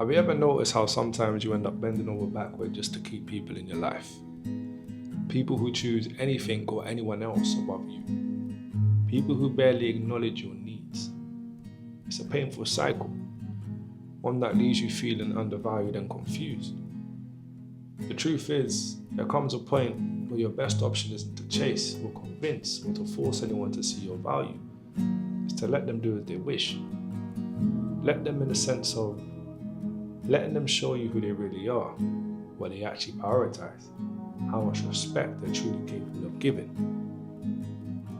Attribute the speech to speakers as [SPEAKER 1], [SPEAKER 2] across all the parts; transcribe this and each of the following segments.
[SPEAKER 1] Have you ever noticed how sometimes you end up bending over backward just to keep people in your life? People who choose anything or anyone else above you. People who barely acknowledge your needs. It's a painful cycle, one that leaves you feeling undervalued and confused. The truth is, there comes a point where your best option isn't to chase or convince or to force anyone to see your value. It's to let them do as they wish. Let them in the sense of letting them show you who they really are, what they actually prioritize, how much respect they're truly capable of giving.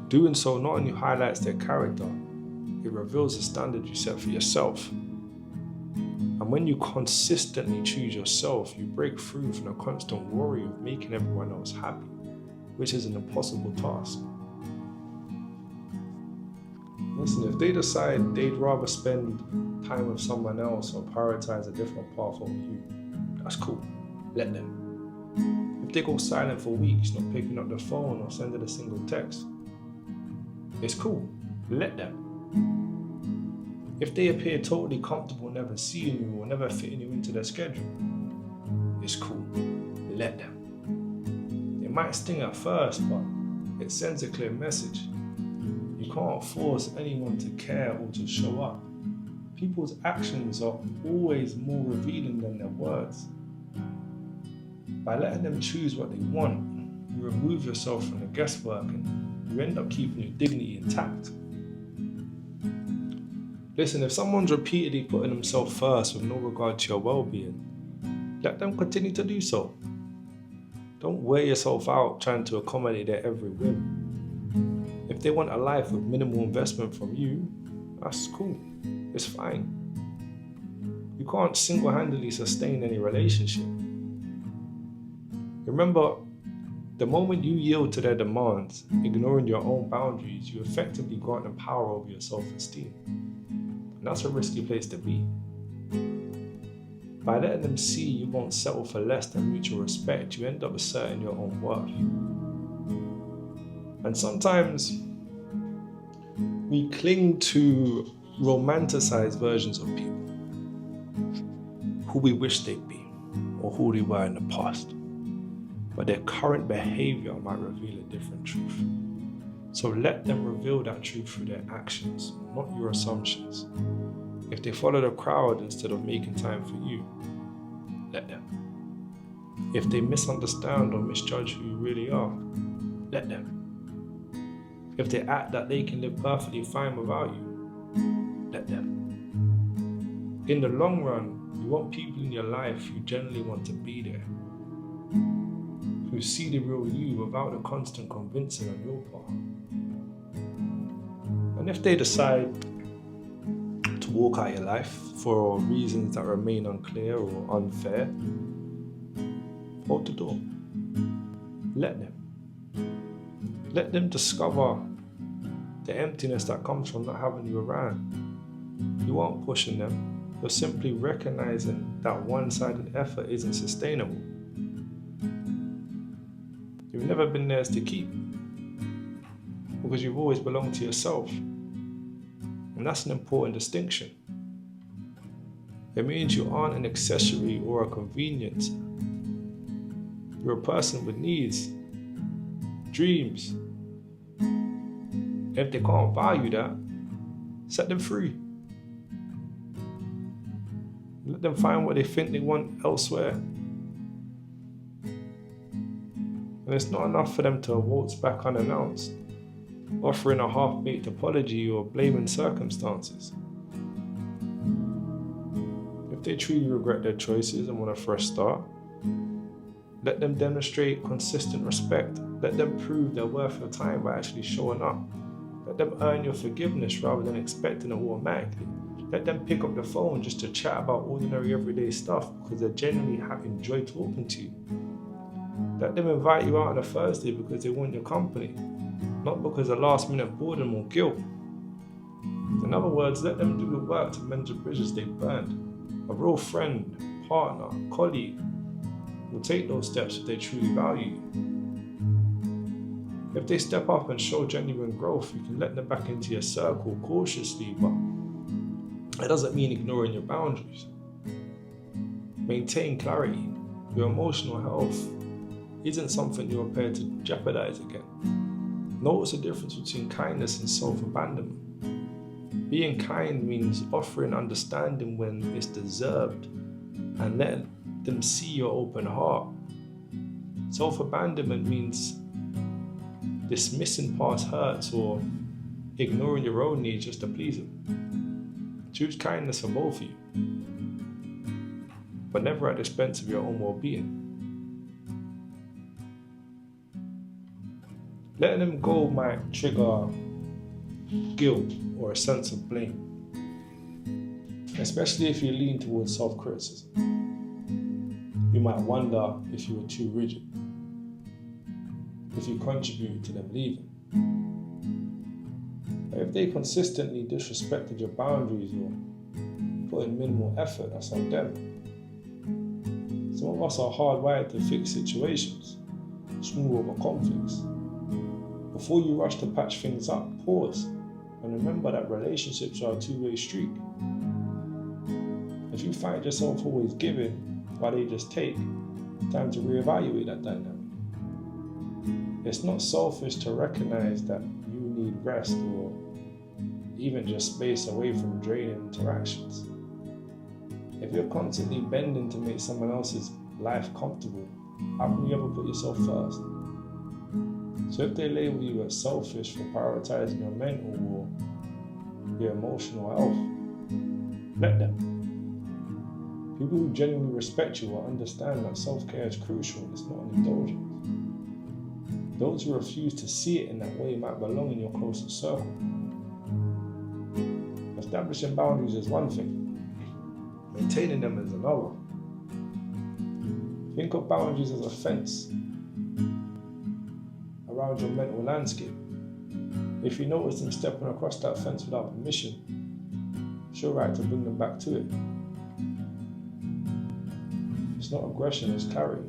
[SPEAKER 1] Doing so not only highlights their character, it reveals the standard you set for yourself. And when you consistently choose yourself, you break through from the constant worry of making everyone else happy, which is an impossible task. Listen, if they decide they'd rather spend time with someone else or prioritize a different path over you, that's cool. Let them. If they go silent for weeks, not picking up the phone or sending a single text, it's cool. Let them. If they appear totally comfortable never seeing you or never fitting you into their schedule, it's cool. Let them. It might sting at first, but it sends a clear message. You can't force anyone to care or to show up. People's actions are always more revealing than their words. By letting them choose what they want, you remove yourself from the guesswork and you end up keeping your dignity intact. Listen, if someone's repeatedly putting themselves first with no regard to your well-being, let them continue to do so. Don't wear yourself out trying to accommodate their every whim. If they want a life with minimal investment from you, that's cool. It's fine. You can't single-handedly sustain any relationship. Remember, the moment you yield to their demands, ignoring your own boundaries, you effectively grant them power over your self-esteem. And that's a risky place to be. By letting them see you won't settle for less than mutual respect, you end up asserting your own worth. And sometimes we cling to romanticized versions of people, who we wish they'd be, or who they were in the past. But their current behavior might reveal a different truth. So let them reveal that truth through their actions, not your assumptions. If they follow the crowd instead of making time for you, let them. If they misunderstand or misjudge who you really are, let them. If they act that they can live perfectly fine without you, let them. In the long run, you want people in your life who generally want to be there, who see the real you without the constant convincing on your part. And if they decide to walk out your life for reasons that remain unclear or unfair, hold the door. Let them. Let them discover the emptiness that comes from not having you around. You aren't pushing them, you're simply recognizing that one-sided effort isn't sustainable. You've never been theirs to keep, because you've always belonged to yourself. And that's an important distinction. It means you aren't an accessory or a convenience. You're a person with needs, dreams. If they can't value that, set them free. Let them find what they think they want elsewhere. And it's not enough for them to waltz back unannounced, offering a half-baked apology or blaming circumstances. If they truly regret their choices and want a fresh start, let them demonstrate consistent respect. Let them prove their worth your time by actually showing up. Let them earn your forgiveness rather than expecting it automatically. Let them pick up the phone just to chat about ordinary everyday stuff because they genuinely enjoy talking to you. Let them invite you out on a Thursday because they want your company, not because of last-minute boredom or guilt. In other words, let them do the work to mend the bridges they've burned. A real friend, partner, colleague will take those steps if they truly value you. If they step up and show genuine growth, you can let them back into your circle cautiously, but it doesn't mean ignoring your boundaries. Maintain clarity. Your emotional health isn't something you're prepared to jeopardize again. Notice the difference between kindness and self-abandonment. Being kind means offering understanding when it's deserved and letting them see your open heart. Self-abandonment means dismissing past hurts or ignoring your own needs just to please them. Choose kindness for both of you, but never at the expense of your own well-being. Letting them go might trigger guilt or a sense of blame, especially if you lean towards self-criticism. You might wonder if you were too rigid, if you contributed to them leaving. But if they consistently disrespected your boundaries or put in minimal effort, that's on them. Some of us are hardwired to fix situations, smooth over conflicts. Before you rush to patch things up, pause and remember that relationships are a two-way street. If you find yourself always giving while they just take, time to reevaluate that dynamic. It's not selfish to recognize that you need rest or even just space away from draining interactions. If you're constantly bending to make someone else's life comfortable, how can you ever put yourself first? So if they label you as selfish for prioritizing your mental or your emotional health, let them. People who genuinely respect you will understand that self-care is crucial and it's not an indulgence. Those who refuse to see it in that way might belong in your closest circle. Establishing boundaries is one thing, maintaining them is another. Think of boundaries as a fence around your mental landscape. If you notice them stepping across that fence without permission, it's your right to bring them back to it. It's not aggression, it's clarity.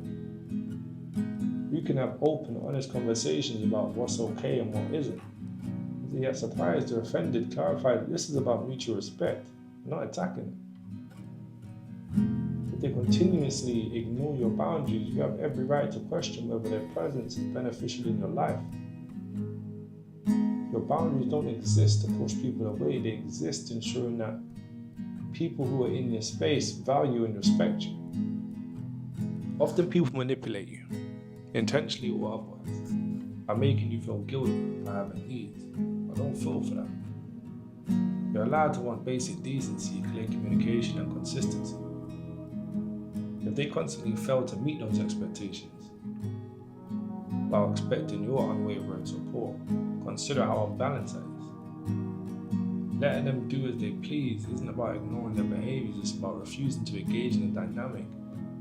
[SPEAKER 1] You can have open, honest conversations about what's okay and what isn't. If they get surprised or offended, clarify that this is about mutual respect, not attacking it. If they continuously ignore your boundaries, you have every right to question whether their presence is beneficial in your life. Your boundaries don't exist to push people away, they exist ensuring that people who are in your space value and respect you. Often people manipulate you, intentionally or otherwise, by making you feel guilty for having needs. But don't fall for that. You're allowed to want basic decency, clear communication, and consistency. If they constantly fail to meet those expectations while expecting your unwavering support, consider how unbalanced that is. Letting them do as they please isn't about ignoring their behaviors, it's about refusing to engage in a dynamic.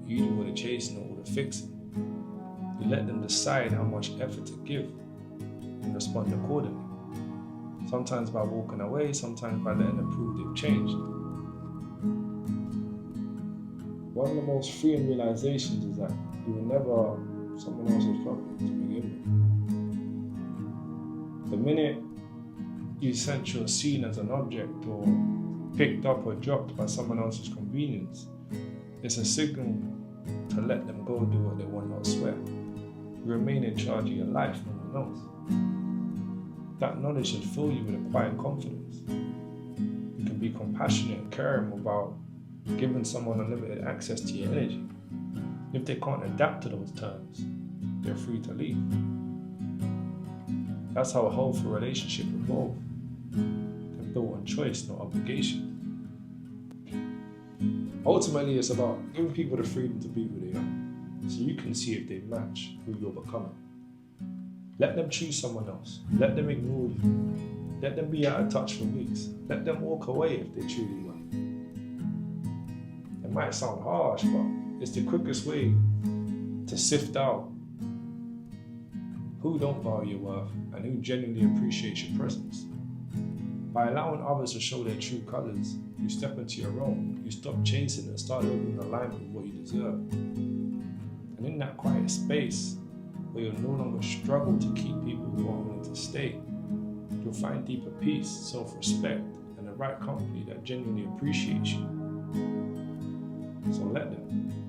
[SPEAKER 1] You do all the chasing or all the fixing. You let them decide how much effort to give and respond accordingly. Sometimes by walking away, sometimes by letting them prove they've changed. One of the most freeing realizations is that you were never someone else's property to begin with. The minute you sense you're seen as an object or picked up or dropped by someone else's convenience, it's a signal to let them go do what they want elsewhere. You remain in charge of your life, no one else. That knowledge should fill you with a quiet confidence. You can be compassionate and caring without giving someone unlimited access to your energy. If they can't adapt to those terms, they're free to leave. That's how a healthy relationship evolves. They're built on choice, not obligation. Ultimately, it's about giving people the freedom to be who they are, so you can see if they match who you're becoming. Let them choose someone else. Let them ignore you. Let them be out of touch for weeks. Let them walk away if they truly will. It might sound harsh, but it's the quickest way to sift out who don't value your worth and who genuinely appreciates your presence. By allowing others to show their true colors, you step into your own, you stop chasing and start living in alignment with what you deserve. And in that quiet space, where you'll no longer struggle to keep people who aren't willing to stay, you'll find deeper peace, self-respect, and the right company that genuinely appreciates you. So let them.